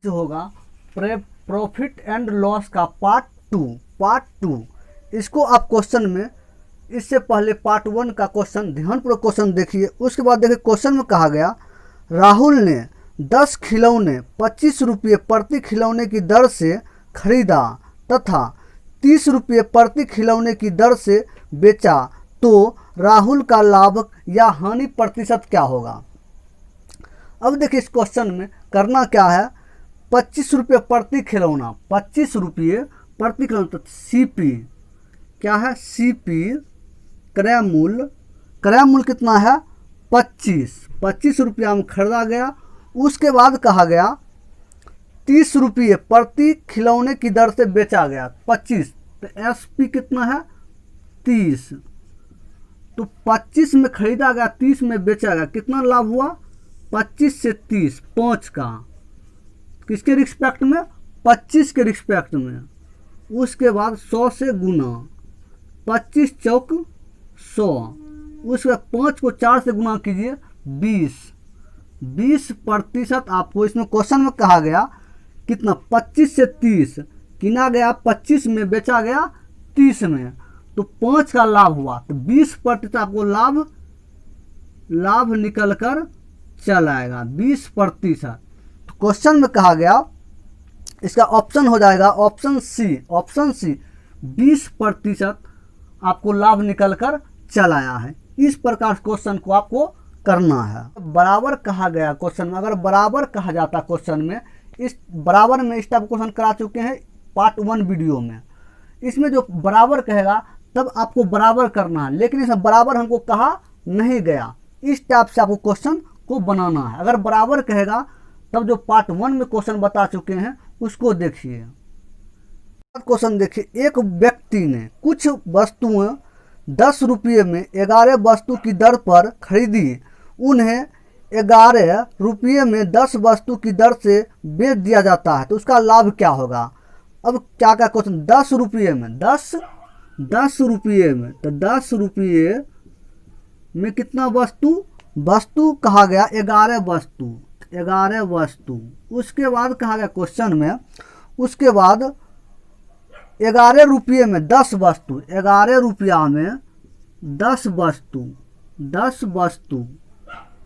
जो होगा profit and loss का पार्ट टू। इसको आप क्वेश्चन में, इससे पहले पार्ट 1 का क्वेश्चन ध्यानपूर्वक क्वेश्चन देखिए। उसके बाद देखिए क्वेश्चन में कहा गया राहुल ने 10 खिलौने 25 रुपये प्रति खिलौने की दर से खरीदा तथा 30 रुपये प्रति खिलौने की दर से बेचा, तो राहुल का लाभ या हानि प्रतिशत क्या होगा। अब देखिए इस क्वेश्चन में करना क्या है, 25 रुपये प्रति खिलौना, 25 रुपये प्रति खिलौना, तो सीपी क्या है, सीपी क्रय मूल्य कितना है 25 रुपया में खरीदा गया। उसके बाद कहा गया 30 रुपये प्रति खिलौने की दर से बेचा गया 25, तो एसपी कितना है 30, तो 25 में खरीदा गया 30 में बेचा गया, कितना लाभ हुआ 25 से 30, 5 का किसके रिस्पेक्ट में, 25 के रिस्पेक्ट में। उसके बाद 100 से गुना, 25 चौक 100, उसके बाद 5 को 4 से गुना कीजिए 20% आपको इसमें क्वेश्चन में कहा गया कितना 25 से 30 किना गया 25 में, बेचा गया 30 में, तो 5 का लाभ हुआ, तो 20% आपको लाभ निकल कर चल आएगा 20%। तो क्वेश्चन में कहा गया इसका ऑप्शन हो जाएगा ऑप्शन सी 20% आपको लाभ निकल कर चल आया है। इस प्रकार क्वेश्चन को आपको करना है। बराबर कहा गया क्वेश्चन में, अगर बराबर कहा जाता क्वेश्चन में, इस बराबर में इस टाइप क्वेश्चन करा चुके हैं पार्ट 1 वीडियो में। इसमें जो बराबर कहेगा तब आपको बराबर करना है, लेकिन इसमें बराबर हमको कहा नहीं गया। इस टाइप से आपको क्वेश्चन को बनाना है। अगर बराबर कहेगा तब जो पार्ट 1 में क्वेश्चन बता चुके हैं उसको देखिए। क्वेश्चन देखिए, एक व्यक्ति ने कुछ वस्तुएं 10 रुपये में 11 वस्तु की दर पर खरीदी, उन्हें 11 रुपये में 10 वस्तु की दर से बेच दिया जाता है, तो उसका लाभ क्या होगा। अब क्या क्वेश्चन, 10 रुपये में 10 रुपये में, तो 10 रुपये में कितना वस्तु कहा गया 11 वस्तु। उसके बाद कहा गया क्वेश्चन में, उसके बाद 11 रुपये में 10 वस्तु, 11 रुपया में 10 वस्तु।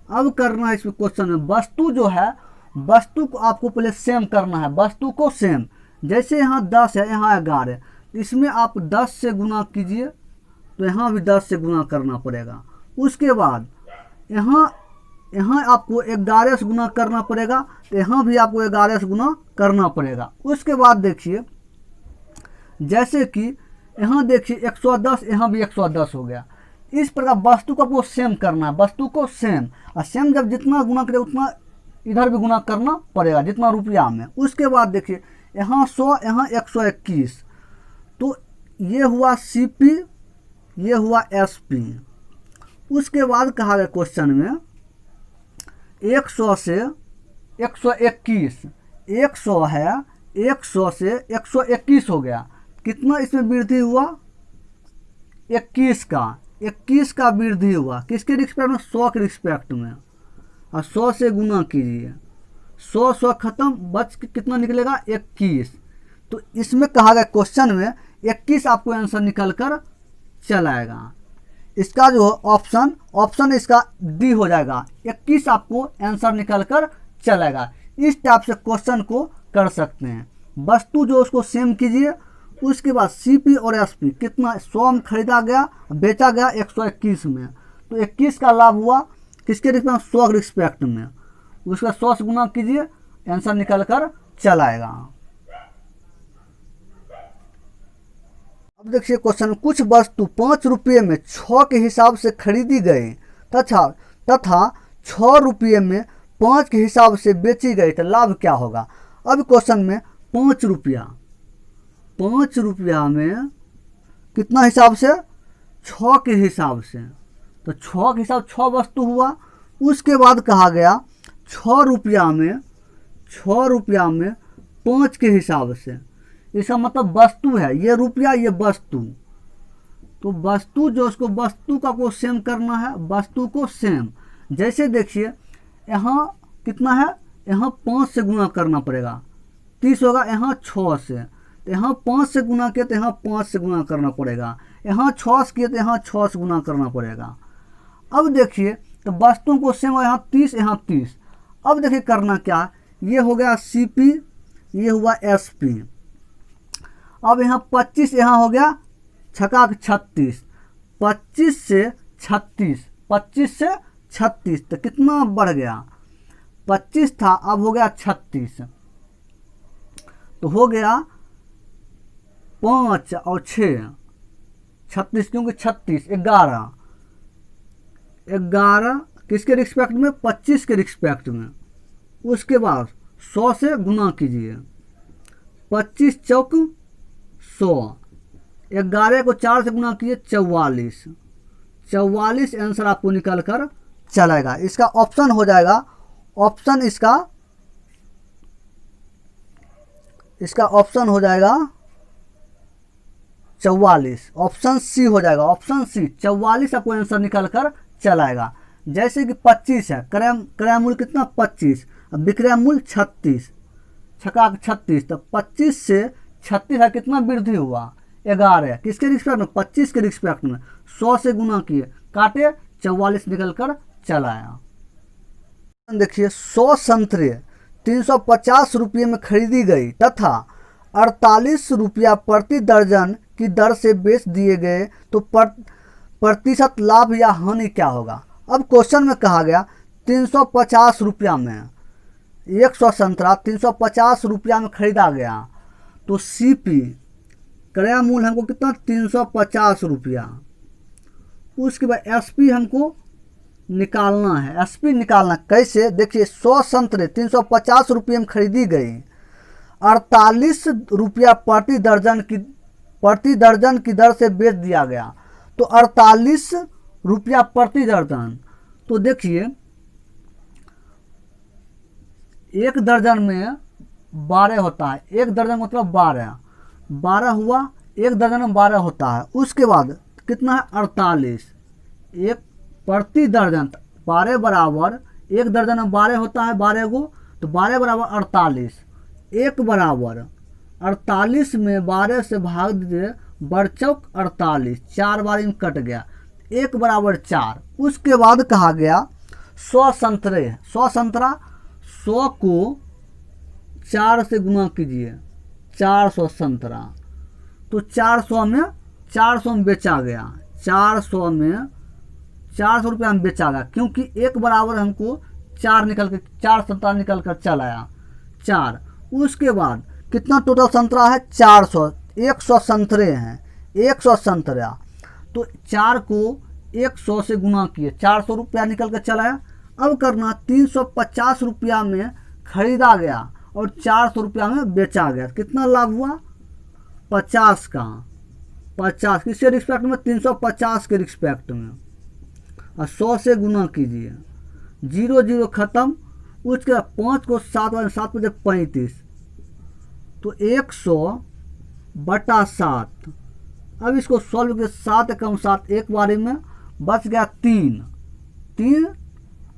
अब करना है इसमें क्वेश्चन में, वस्तु जो है, वस्तु को आपको पहले सेम करना है, वस्तु को सेम। जैसे यहाँ 10 है, यहाँ 11, इसमें आप 10 से गुना कीजिए, तो यहाँ भी 10 से गुना करना पड़ेगा। उसके बाद यहाँ आपको 11 से गुना करना पड़ेगा, तो यहाँ भी आपको 11 से गुना करना पड़ेगा। उसके बाद देखिए, जैसे कि यहाँ देखिए 110, यहाँ भी 110 हो गया। इस प्रकार वस्तु को आपको सेम करना है, वस्तु को सेम, और सेम जब जितना गुना करे उतना इधर भी गुना करना पड़ेगा, जितना रुपया में। उसके बाद देखिए यहाँ 100, यहाँ 121, तो ये हुआ सीपी, ये हुआ एसपी। उसके बाद कहा गया क्वेश्चन में 100 से 121, 100 है, 100 से 121 हो गया, कितना इसमें वृद्धि हुआ 21 का वृद्धि हुआ, किसके रिस्पेक्ट में, 100 के रिस्पेक्ट में, और 100 से गुना कीजिए, 100 खत्म, बच कितना निकलेगा 21। तो इसमें कहा गया क्वेश्चन में 21 आपको आंसर निकल कर चल आएगा। इसका जो ऑप्शन इसका डी हो जाएगा, 21 आपको आंसर निकल कर चलेगा। इस टाइप से क्वेश्चन को कर सकते हैं। वस्तु जो उसको सेम कीजिए, उसके बाद सीपी और एसपी कितना 100 में खरीदा गया, बेचा गया 121 में, तो 21 का लाभ हुआ किसके रिस्पेक्ट में, 100 के रिस्पेक्ट में। उसका 100 से गुना कीजिए, आंसर निकल कर चल आएगा। अब देखिए क्वेश्चन, कुछ वस्तु 5 रुपये में 6 के हिसाब से खरीदी गई तथा 6 रुपये में 5 के हिसाब से बेची गई, तो लाभ क्या होगा। अब क्वेश्चन में 5 रुपया में कितना हिसाब से, 6 के हिसाब से, तो 6 के हिसाब 6 वस्तु हुआ। उसके बाद कहा गया 6 रुपया में 5 के हिसाब से, इसका मतलब वस्तु है, ये रुपया ये वस्तु, तो वस्तु जो उसको वस्तु का को सेम करना है, वस्तु को सेम। जैसे देखिए यहाँ कितना है, यहाँ 5 से गुना करना पड़ेगा, 30 होगा यहाँ 6 से, तो यहाँ 5 से गुना किया तो यहाँ 5 से गुना करना पड़ेगा, यहाँ 6 से किया तो यहाँ 6 से गुना करना पड़ेगा। अब देखिए तो वस्तुओं को सेम, यहाँ 30 यहाँ 30। अब देखिए करना क्या, ये हो गया CP, ये हुआ SP। अब यहाँ 25, यहाँ हो गया छका 36, 25 से 36, 25 से 36 तो कितना बढ़ गया, 25 था अब हो गया 36, तो हो गया 5 और 6 36, क्योंकि 36 11 किसके रिस्पेक्ट में, 25 के रिस्पेक्ट में। उसके बाद 100 से गुना कीजिए, 25 चौक 100, 11 को 4 से गुना कीजिए 44, 44 आंसर आपको निकल कर चलेगा। इसका ऑप्शन हो जाएगा, ऑप्शन इसका ऑप्शन हो जाएगा 44, ऑप्शन सी हो जाएगा, ऑप्शन सी 44 आपको आंसर निकल कर चलाएगा। जैसे कि 25 है, क्रय मूल्य कितना 25, अब विक्रय मूल्य 36, छका 36, तो 25 से 36 है कितना वृद्धि हुआ 11, किसके रिस्पेक्ट में, 25 के रिस्पेक्ट में। 100 से गुना किए, काटे 44 निकल कर चलाया। देखिए 100 संतरे 350 रुपये में खरीदी गई तथा 48 रुपया प्रति दर्जन की दर से बेच दिए गए, तो प्रतिशत लाभ या हानि क्या होगा। अब क्वेश्चन में कहा गया 350 रुपया में 100 संतरा 350 रुपया में खरीदा गया, तो CP क्रय मूल्य हमको कितना 350 रुपया। उसके बाद SP हमको निकालना है, SP निकालना कैसे, देखिए 100 संतरे 350 रुपये में खरीदी गई, 48 रुपया प्रति दर्जन की दर से बेच दिया गया, तो 48 रुपया प्रति दर्जन। तो देखिए एक दर्जन में 12 होता है, एक दर्जन मतलब 12 हुआ, एक दर्जन में 12 होता है। उसके बाद कितना है 48, एक प्रति दर्जन, 12 बराबर, एक दर्जन में 12 होता है 12 गो, तो 12 बराबर 48, एक बराबर 48 में 12 से भाग दीजिए, बरचौक 48, 4 बार इन कट गया, एक बराबर 4। उसके बाद कहा गया 100 संतरे, 100 संतरा, 100 को 4 से गुना कीजिए, 400 संतरा, तो 400 में बेचा गया, 400 रुपया में बेचा गया, क्योंकि एक बराबर हमको 4 संतरा निकल कर चलाया 4। उसके बाद कितना टोटल संतरा है 400, 100 संतरे हैं, 100 संतरा, तो 4 को 100 से गुना किए, 400 रुपया निकल कर चलाया। अब करना 350 रुपया में खरीदा गया और 400 रुपया में बेचा गया, कितना लाभ हुआ 50 का, 50 किसके रिस्पेक्ट में, 350 के रिस्पेक्ट में, और 100 से गुना कीजिए, 0 0 खत्म। उसके बाद 5 को 7 बार 7 बजे 35, तो 100/7। अब इसको सॉल्व करके 7 कम 7 एक बारी में बच गया 3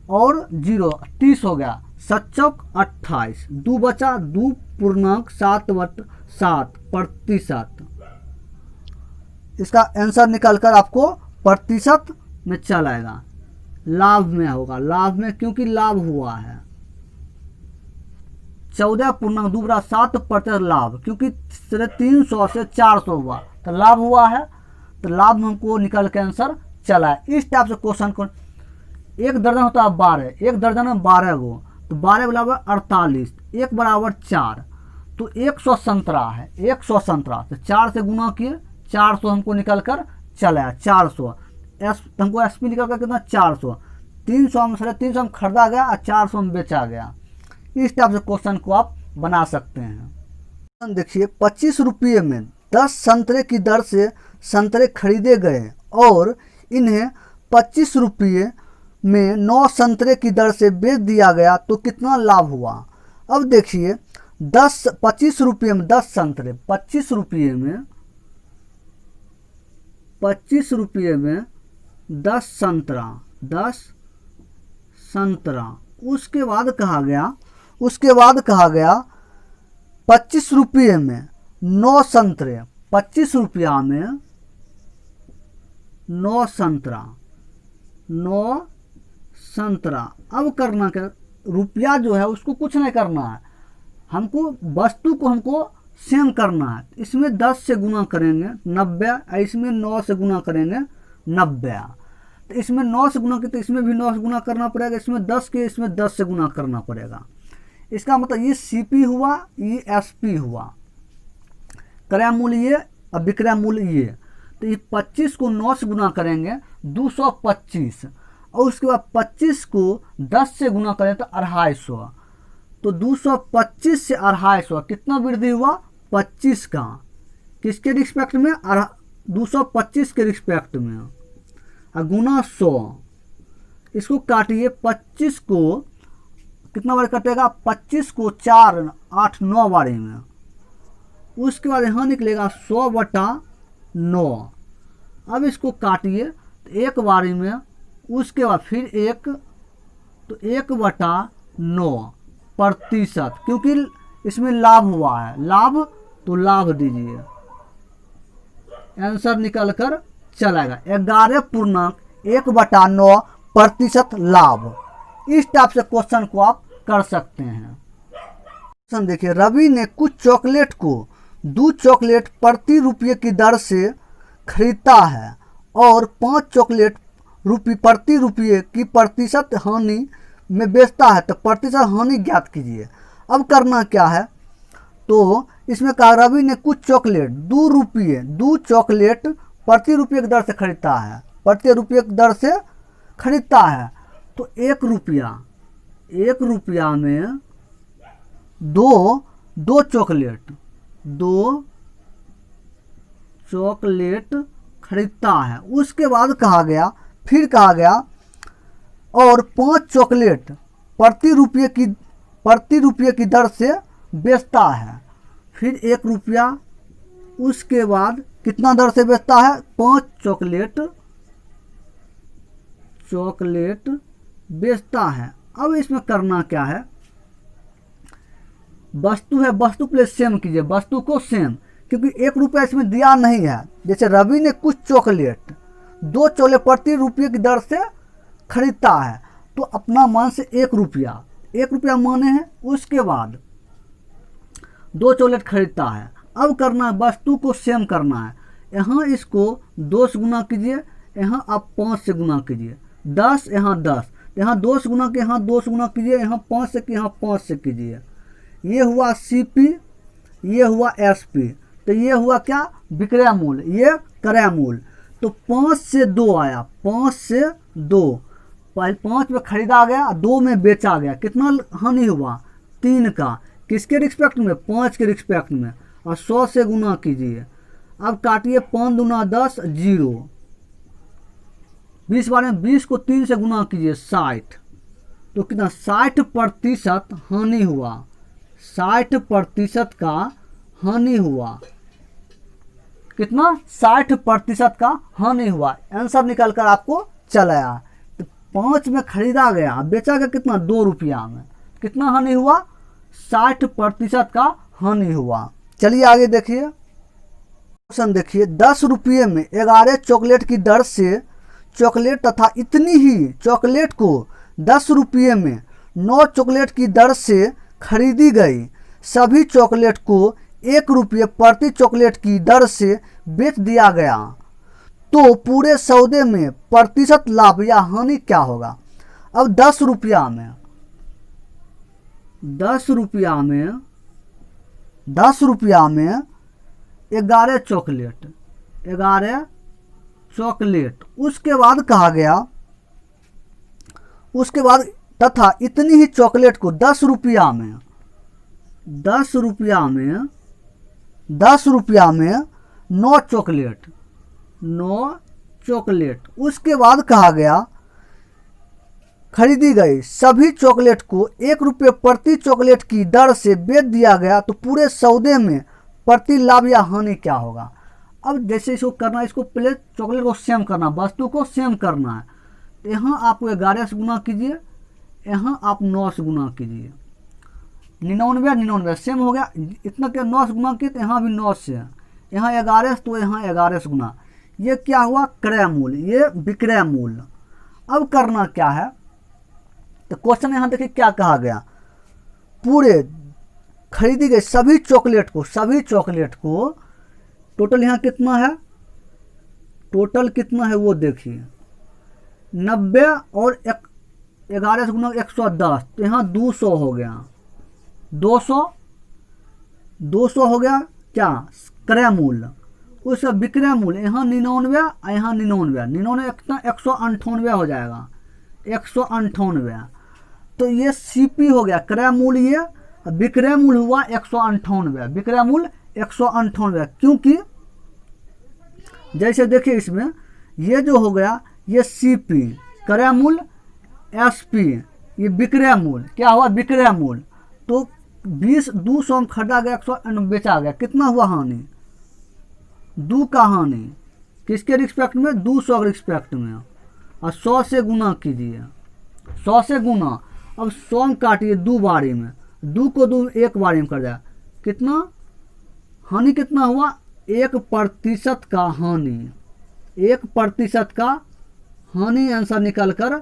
और 0 30 हो गया, 7 28, 2 बचा, 2.7/7 इसका आंसर निकलकर आपको प्रतिशत में चलाएगा, लाभ में होगा, लाभ में, क्योंकि लाभ हुआ है 14.2/7% लाभ, क्योंकि 300 से 400 हुआ तो लाभ हुआ है, तो लाभ में हमको निकल के आंसर चला है। इस टाइप से क्वेश्चन को, एक दर्जन होता है 12, एक दर्जन में 12 गो, तो 12 बराबर 48, एक बराबर 4, तो 100 संतरा है, 100 संतरा, तो 4 से गुना किए, 400 हमको निकल कर चला है, 400 हमको SP निकल कर कितना 400, 300 में 350 में खरीदा गया और 400 में बेचा गया। इस टाइप से क्वेश्चन को आप बना सकते हैं। देखिए 25 रुपये में 10 संतरे की दर से संतरे खरीदे गए और इन्हें 25 रुपये में 9 संतरे की दर से बेच दिया गया, तो कितना लाभ हुआ। अब देखिए 25 रुपये में 10 संतरे, 25 रुपये में 10 संतरा। उसके बाद कहा गया 25 रुपये में 9 संतरे, 25 रुपया में 9 संतरा, 9 संतरा। अब करना क्या, रुपया जो है उसको कुछ नहीं करना है, हमको वस्तु को हमको सेम करना है। इसमें 10 से गुना करेंगे 90, इसमें 9 से गुना करेंगे 90। तो इसमें 9 से गुना किया तो इसमें भी 9 से गुना करना पड़ेगा, इसमें 10 के इसमें 10 से गुना करना पड़ेगा। इसका मतलब ये CP हुआ, ये SP हुआ, क्रय मूल्य ये और विक्रय मूल्य ये। तो ये 25 को 9 से गुना करेंगे 225, और उसके बाद 25 को 10 से गुना करें तो 250। तो 225 से 250 कितना वृद्धि हुआ, 25 का, किसके रिस्पेक्ट में, 225 के रिस्पेक्ट में, और गुना 100। इसको काटिए, 25 को कितना बार कटेगा, 25 को 4 8 9 बारी में। उसके बाद यहाँ निकलेगा 100/9। अब इसको काटिए तो एक बारी में, उसके बाद फिर एक, तो 1/9 प्रतिशत, क्योंकि इसमें लाभ हुआ है, लाभ तो लाभ दीजिए, आंसर निकल कर चलेगा 11.1/9 प्रतिशत लाभ। इस टाइप से क्वेश्चन को आप कर सकते हैं। क्वेश्चन देखिए, रवि ने कुछ चॉकलेट को 2 चॉकलेट प्रति रुपये की दर से खरीदता है और 5 चॉकलेट प्रति रुपये की प्रतिशत हानि में बेचता है, तो प्रतिशत हानि ज्ञात कीजिए। अब करना क्या है, तो इसमें कहा रवि ने कुछ चॉकलेट 2 चॉकलेट प्रति रुपये की दर से खरीदता है, प्रति रुपये की दर से खरीदता है। तो 1 रुपया में 2 चॉकलेट खरीदता है। उसके बाद कहा गया, फिर कहा गया और 5 चॉकलेट प्रति रुपये की दर से बेचता है। फिर 1 रुपया, उसके बाद कितना दर से बेचता है, 5 चॉकलेट बेचता है। अब इसमें करना क्या है, वस्तु है, वस्तु प्लस सेम कीजिए, वस्तु को सेम, क्योंकि 1 रुपया इसमें दिया नहीं है। जैसे रवि ने कुछ चॉकलेट 2 चॉकलेट प्रति रुपये की दर से खरीदता है, तो अपना मान से 1 रुपया माने हैं। उसके बाद 2 चॉकलेट खरीदता है। अब करना है, वस्तु को सेम करना है। यहाँ इसको 2 से गुना कीजिए, यहाँ आप 5 से गुना कीजिए, 10 यहाँ 10, यहाँ 2 से गुना के यहाँ 2 से गुना कीजिए, यहाँ 5 से यहाँ 5 से कीजिए। ये हुआ CP, ये हुआ SP, तो ये हुआ क्या, विक्रय मूल्य, ये क्रय मूल्य। तो 5 से 2 आया, 5 से 2, पहले 5 में खरीदा गया, 2 में बेचा गया, कितना हानि हुआ, 3 का, किसके रिस्पेक्ट में, 5 के रिस्पेक्ट में, और 100 से गुना कीजिए। अब काटिए, 5 दूना 10, 0, 20 बार में 20 को 3 से गुना कीजिए, 60, तो कितना, 60% हानि हुआ, 60% का हानि हुआ, कितना, 60% का हानि हुआ। आंसर निकल कर आपको चलाया। तो 5 में खरीदा गया, बेचा गया कितना, 2 रुपया में, कितना हानि हुआ, 60% का हानि हुआ। चलिए आगे देखिए, क्वेश्चन देखिए, 10 रुपये में 11 चॉकलेट की दर से चॉकलेट तथा इतनी ही चॉकलेट को 10 रुपये में 9 चॉकलेट की दर से खरीदी गई। सभी चॉकलेट को 1 रुपये प्रति चॉकलेट की दर से बेच दिया गया, तो पूरे सौदे में प्रतिशत लाभ या हानि क्या होगा। अब 10 रुपया में 11 चॉकलेट, उसके बाद कहा गया, उसके बाद तथा इतनी ही चॉकलेट को 10 रुपया में 9 चॉकलेट, उसके बाद कहा गया खरीदी गई। सभी चॉकलेट को 1 रुपये प्रति चॉकलेट की दर से बेच दिया गया, तो पूरे सौदे में प्रति लाभ या हानि क्या होगा। अब जैसे इसको करना है, इसको पहले चॉकलेट को सेम करना, वस्तु को सेम करना है। तो यहाँ आप 11 से गुना कीजिए, यहाँ आप 9 से गुना कीजिए। 99 99 सेम हो गया। इतना क्या 9 से गुना किए तो यहाँ भी 9 से, यहाँ 11 तो यहाँ 11 से गुना। ये क्या हुआ, क्रय मूल्य, ये विक्रय मूल्य। अब करना क्या है, तो क्वेश्चन यहाँ देखिए क्या कहा गया, पूरे खरीदी गई सभी चॉकलेट को टोटल यहाँ कितना है, टोटल कितना है वो देखिए 90 और 11 से गुना 110 तो यहाँ 200 हो गया, 200 हो गया क्या क्रय मूल्य। उसका विक्रय मूल्य यहाँ 99 और यहाँ 99 कितना 198 हो जाएगा, 198। तो ये सीपी हो गया क्रय मूल्य, ये विक्रय मूल्य हुआ 198, विक्रय मूल्य 198। क्योंकि जैसे देखिए इसमें ये जो हो गया ये सीपी क्रय मूल्य, एसपी ये विक्रय मूल्य, क्या हुआ विक्रय मूल्य। तो 200 में खरीदा गया, 100 बेचा गया, कितना हुआ हानि, 2 का हानि किसके रिस्पेक्ट में, 200 के रिस्पेक्ट में। और 100 से गुना कीजिए, 100 से गुना। अब 100 में काटिए 2 बारी में, 2 को 2 एक बारी में कर जाए, कितना हानि कितना हुआ, 1% का हानि, 1% का हानि आंसर निकल कर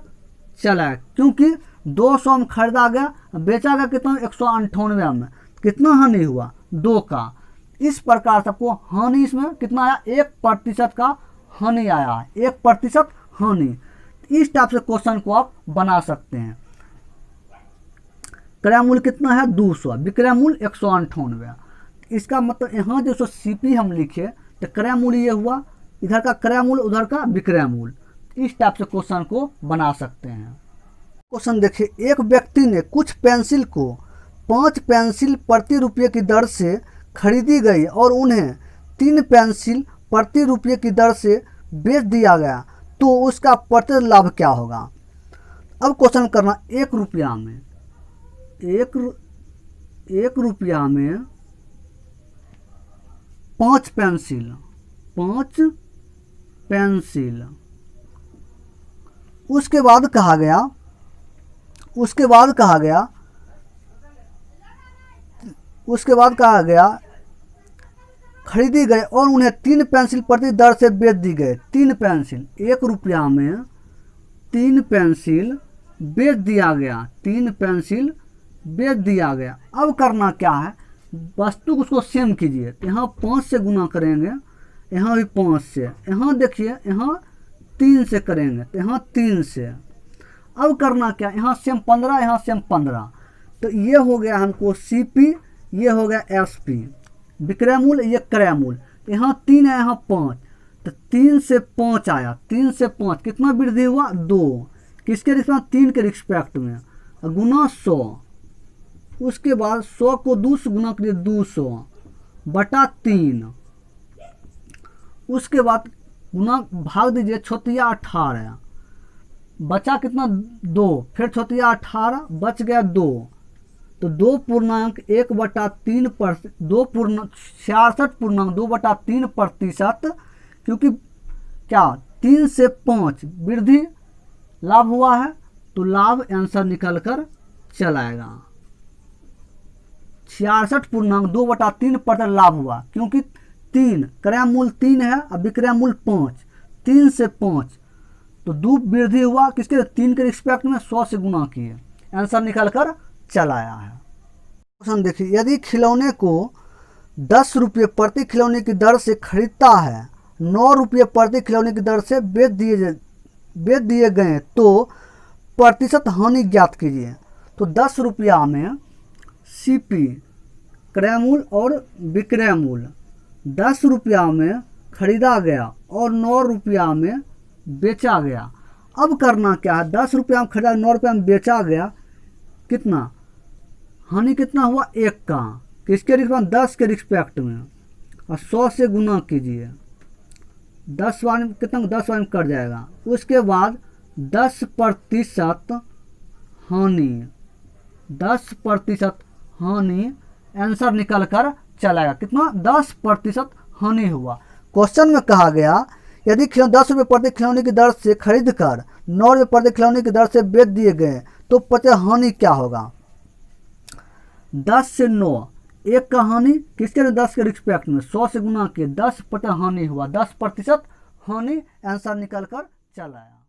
चला। क्योंकि 200 में खरीदा गया, बेचा गया कितना 198 में, कितना हानि हुआ 2 का। इस प्रकार से आपको हानि इसमें कितना आया, 1% का हानि आया है, 1% हानि। इस टाइप से क्वेश्चन को आप बना सकते हैं। क्रय मूल्य कितना है 200, विक्रय मूल्य 198। इसका मतलब यहाँ जो सीपी हम लिखे तो क्रय मूल्य ये हुआ, इधर का क्रय मूल्य उधर का विक्रय मूल्य। इस टाइप से क्वेश्चन को बना सकते हैं। क्वेश्चन देखिए, एक व्यक्ति ने कुछ पेंसिल को 5 पेंसिल प्रति रुपये की दर से खरीदी गई और उन्हें 3 पेंसिल प्रति रुपये की दर से बेच दिया गया, तो उसका प्रतिशत लाभ क्या होगा। अब क्वेश्चन करना, 1 रुपया में 5 पेंसिल, उसके बाद कहा गया खरीदी गए और उन्हें 3 पेंसिल प्रति दर से बेच दी गए। 3 पेंसिल, 1 रुपया में 3 पेंसिल बेच दिया गया, 3 पेंसिल बेच दिया गया। अब करना क्या है, वस्तु को उसको सेम कीजिए। तो यहाँ 5 से गुना करेंगे, यहाँ भी 5 से, यहाँ देखिए यहाँ 3 से करेंगे तो यहाँ 3 से। अब करना क्या, यहाँ सेम 15, यहाँ सेम 15, तो ये हो गया हमको सीपी, ये हो गया एसपी, विक्रय मूल्य ये क्रय मूल्य। तो यहाँ 3 है, यहाँ 5, तो 3 से 5 आया, 3 से 5 कितना वृद्धि हुआ 2, किसके रिस्पेक्ट 3 के रिस्पेक्ट में, गुना 100। उसके बाद 100 को 2 से गुना करिए 200 बटा 3। उसके बाद गुना भाग दीजिए, छोटिया 18 बचा कितना 2, फिर छोटिया 18 बच गया 2, तो 2.1/3 पर 66.2/3%। क्योंकि क्या 3 से 5 वृद्धि लाभ हुआ है, तो लाभ आंसर निकल कर चलाएगा। 66.2/3% लाभ हुआ, क्योंकि 3 क्रय मूल्य 3 है और विक्रय मूल्य 5, 3 से 5 तो 2 वृद्धि हुआ, किसके 3 के रिस्पेक्ट में 100 से गुना किए, आंसर निकल कर चलाया है। क्वेश्चन देखिए, यदि खिलौने को 10 रुपये प्रति खिलौने की दर से खरीदता है, 9 रुपये प्रति खिलौने की दर से बेच दिए गए, तो प्रतिशत हानि ज्ञात कीजिए। तो 10 रुपया में सीपी क्रय मूल्य और विक्रय मूल्य, 10 रुपया में खरीदा गया और 9 रुपया में बेचा गया। अब करना क्या है, 10 रुपया में खरीदा, 9 रुपया में बेचा गया, कितना हानि कितना हुआ 1 का, किसके रिस्पेक्ट 10 के रिस्पेक्ट में, और 100 से गुना कीजिए, 10 बार में कितना 10 बार में कट जाएगा। उसके बाद 10% हानि, 10% हानि आंसर निकल कर चलाएगा, कितना 10% हानि हुआ। क्वेश्चन में कहा गया, यदि 10 रुपये प्रति खिलौने की दर से खरीद कर 9 रुपये प्रति खिलौने की दर से बेच दिए गए, तो 50 हानि क्या होगा। 10 से 9, एक का हानि किसके 10 के रिस्पेक्ट में 100 से गुना किए 10 बटा हानि हुआ, 10% हानि आंसर निकल कर चल आया।